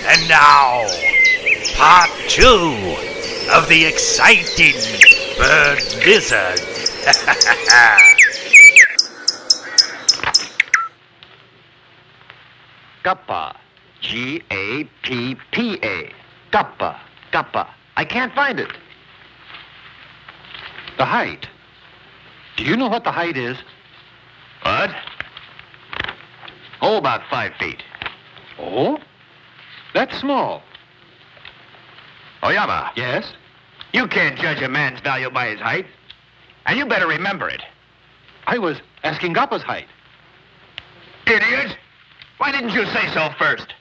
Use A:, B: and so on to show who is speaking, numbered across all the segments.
A: And now, part 2 of the exciting bird lizard.
B: Gappa. G-A-P-P-A. Gappa. Gappa. I can't find it. The height. Do you know what the height is?
C: What? Oh, about 5 feet.
B: Oh? That's small.
C: Oyama.
B: Yes?
C: You can't judge a man's value by his height. And you better remember it.
B: I was asking Gappa's height.
C: Idiot! Why didn't you say so first?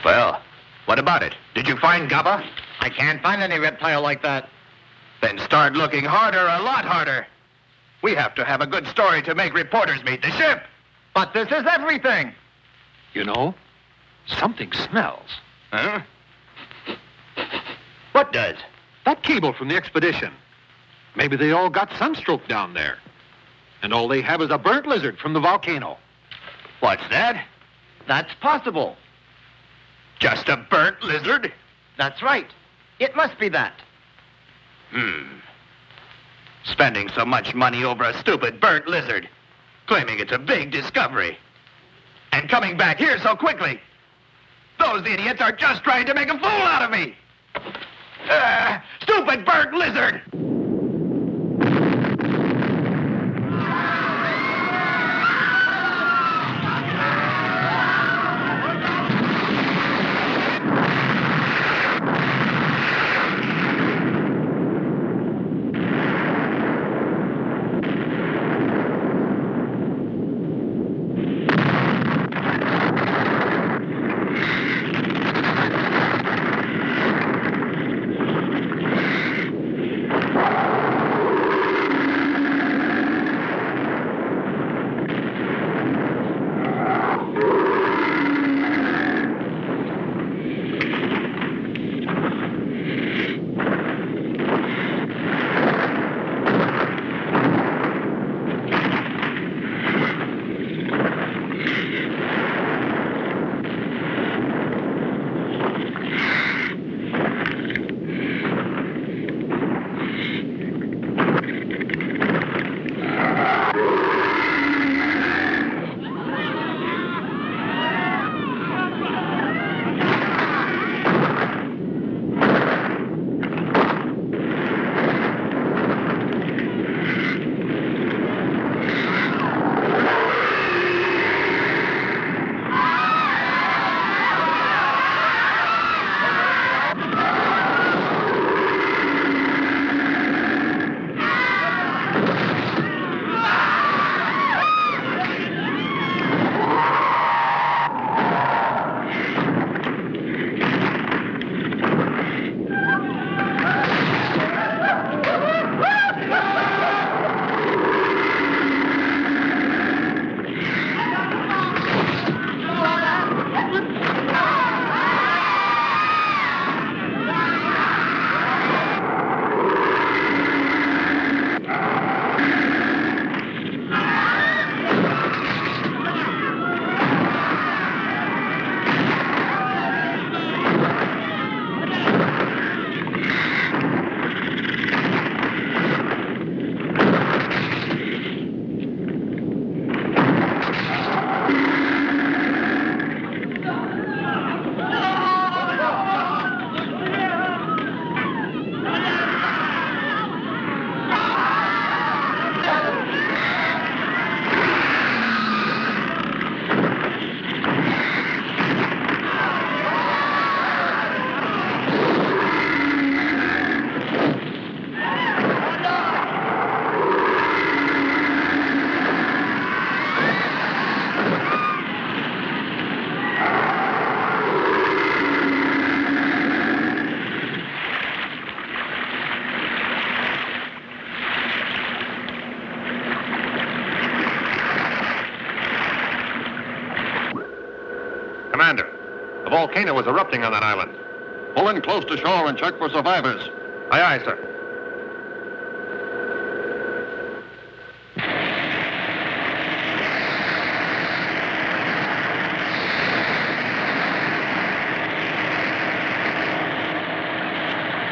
C: Well, what about it? Did you find Gappa?
B: I can't find any reptile like that.
C: Then start looking harder, a lot harder. We have to have a good story to make reporters meet the ship.
B: But this is everything. You know, something smells.
C: Huh? What does?
B: That cable from the expedition. Maybe they all got sunstroke down there. And all they have is a burnt lizard from the volcano.
C: What's that?
B: That's possible.
C: Just a burnt lizard?
B: That's right. It must be that.
C: Spending so much money over a stupid burnt lizard, claiming it's a big discovery, and coming back here so quickly. Those idiots are just trying to make a fool out of me. Stupid burnt lizard!
B: volcano is erupting on that island. Pull in close to shore and check for survivors.
C: Aye, aye, sir.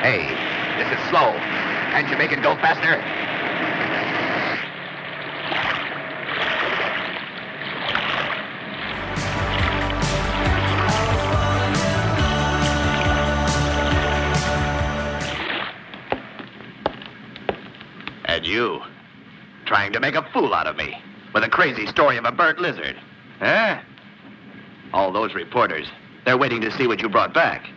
C: Hey, this is slow. Can't you make it go faster? And you, trying to make a fool out of me with a crazy story of a burnt lizard. Huh? All those reporters, they're waiting to see what you brought back.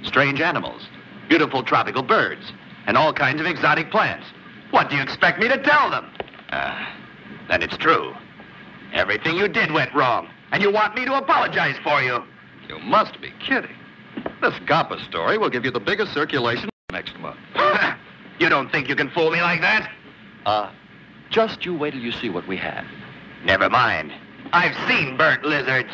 C: Strange animals, beautiful tropical birds, and all kinds of exotic plants. What do you expect me to tell them? Then it's true. Everything you did went wrong, and you want me to apologize for you.
B: You must be kidding. This Gappa story will give you the biggest circulation next month.
C: You don't think you can fool me like that?
B: Just you wait till you see what we have.
C: Never mind. I've seen burnt lizards.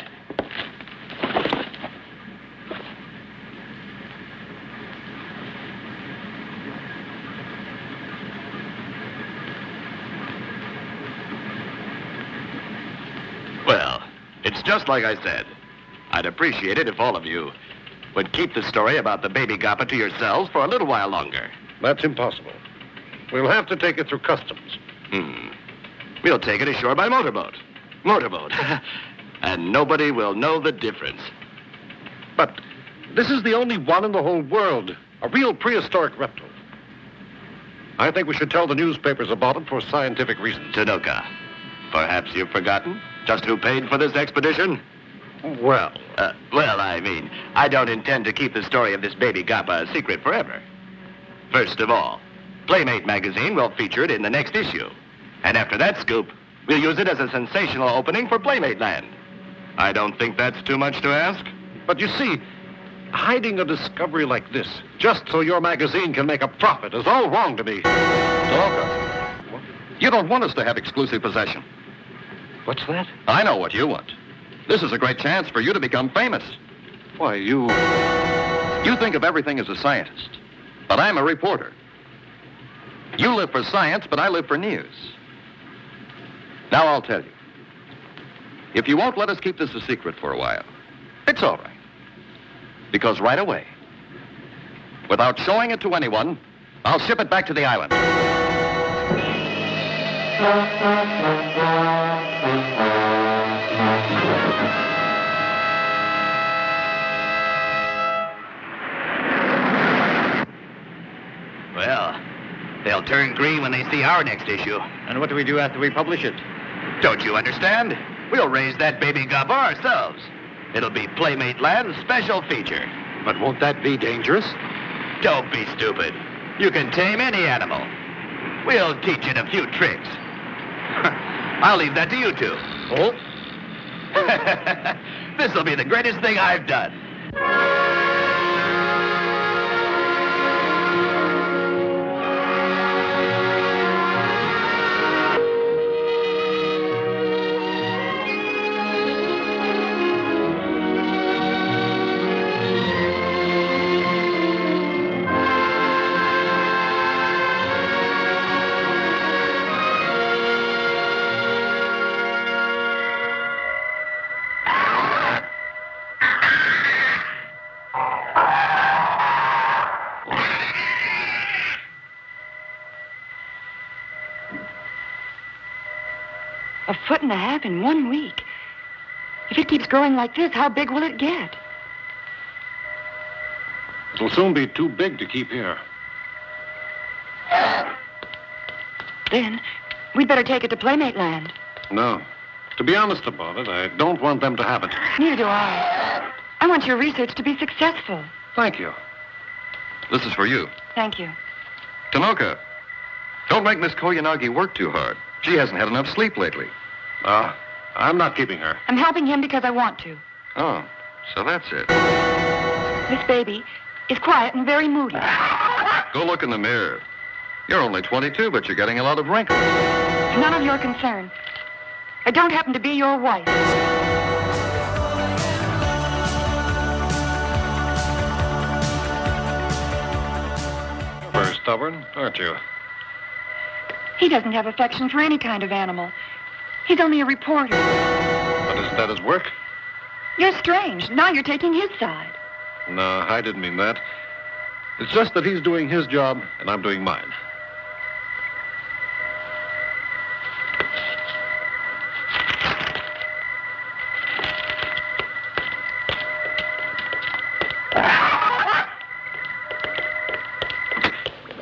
C: Well, it's just like I said. I'd appreciate it if all of you would keep the story about the baby Gappa to yourselves for a little while longer.
B: That's impossible. We'll have to take it through customs.
C: We'll take it ashore by motorboat. Motorboat. And nobody will know the difference.
B: But this is the only one in the whole world. A real prehistoric reptile. I think we should tell the newspapers about it for scientific reasons.
C: Tanoka, perhaps you've forgotten just who paid for this expedition?
B: Well,
C: I mean, I don't intend to keep the story of this baby Gappa a secret forever. First of all, Playmate magazine will feature it in the next issue. And after that scoop, we'll use it as a sensational opening for Playmate Land. I don't think that's too much to ask.
B: but you see, hiding a discovery like this, just so your magazine can make a profit, is all wrong to me.
D: Talker, you don't want us to have exclusive possession.
B: What's that?
D: I know what you want. This is a great chance for you to become famous.
B: Why, you
D: think of everything as a scientist, but I'm a reporter. You live for science, but I live for news. Now I'll tell you. If you won't let us keep this a secret for a while, it's all right. Because right away, without showing it to anyone, I'll ship it back to the island.
C: Well, they'll turn green when they see our next issue.
E: And what do we do after we publish it?
C: Don't you understand? We'll raise that baby Gappa ourselves. It'll be Playmate Land's special feature.
B: But won't that be dangerous?
C: Don't be stupid. You can tame any animal. We'll teach it a few tricks. I'll leave that to you two.
B: Oh?
C: This'll be the greatest thing I've done.
F: A foot and a half in 1 week. If it keeps growing like this, how big will it get?
B: It'll soon be too big to keep here.
F: Then, we'd better take it to Playmate Land.
B: No. To be honest about it, I don't want them to have it.
F: Neither do I. I want your research to be successful.
B: Thank you.
D: This is for you.
F: Thank you.
D: Tanoka, don't make Miss Koyanagi work too hard. She hasn't had enough sleep lately.
B: I'm not keeping her.
F: I'm helping him because I want to.
D: Oh, so that's it.
F: This baby is quiet and very moody.
D: Go look in the mirror. You're only 22, but you're getting a lot of wrinkles.
F: None of your concern. I don't happen to be your wife.
B: stubborn, aren't you?
F: He doesn't have affection for any kind of animal. He's only a reporter.
B: But isn't that his work?
F: You're strange. Now you're taking his side.
B: No, I didn't mean that. It's just that he's doing his job and I'm doing mine.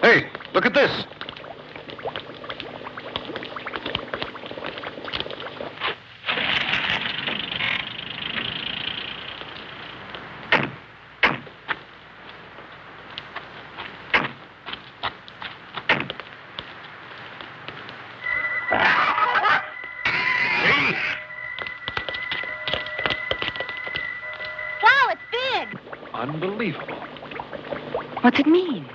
B: Hey, look at this.
G: Wow, it's big.
B: Unbelievable.
F: What's it mean?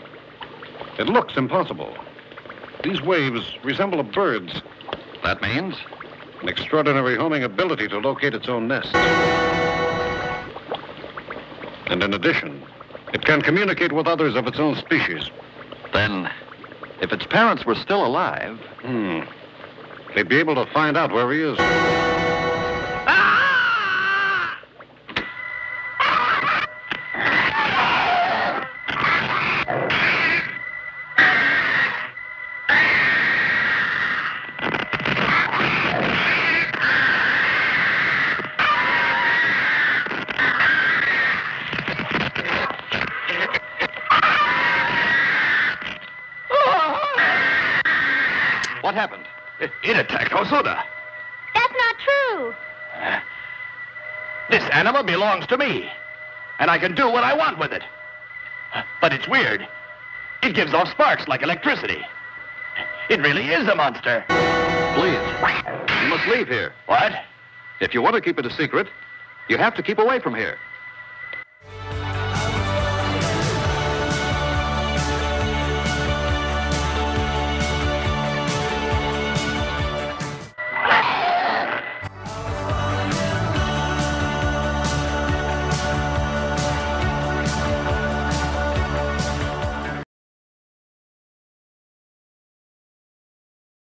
B: It looks impossible. These waves resemble a bird's.
D: That means?
B: An extraordinary homing ability to locate its own nest. And in addition, it can communicate with others of its own species.
D: Then, if its parents were still alive...
B: They'd be able to find out where he is.
D: What happened?
C: It attacked Hosoda.
G: That's not true.
C: This animal belongs to me, and I can do what I want with it. But it's weird. It gives off sparks like electricity. It really is a monster.
D: Please, you must leave here.
C: What?
D: If you want to keep it a secret, you have to keep away from here.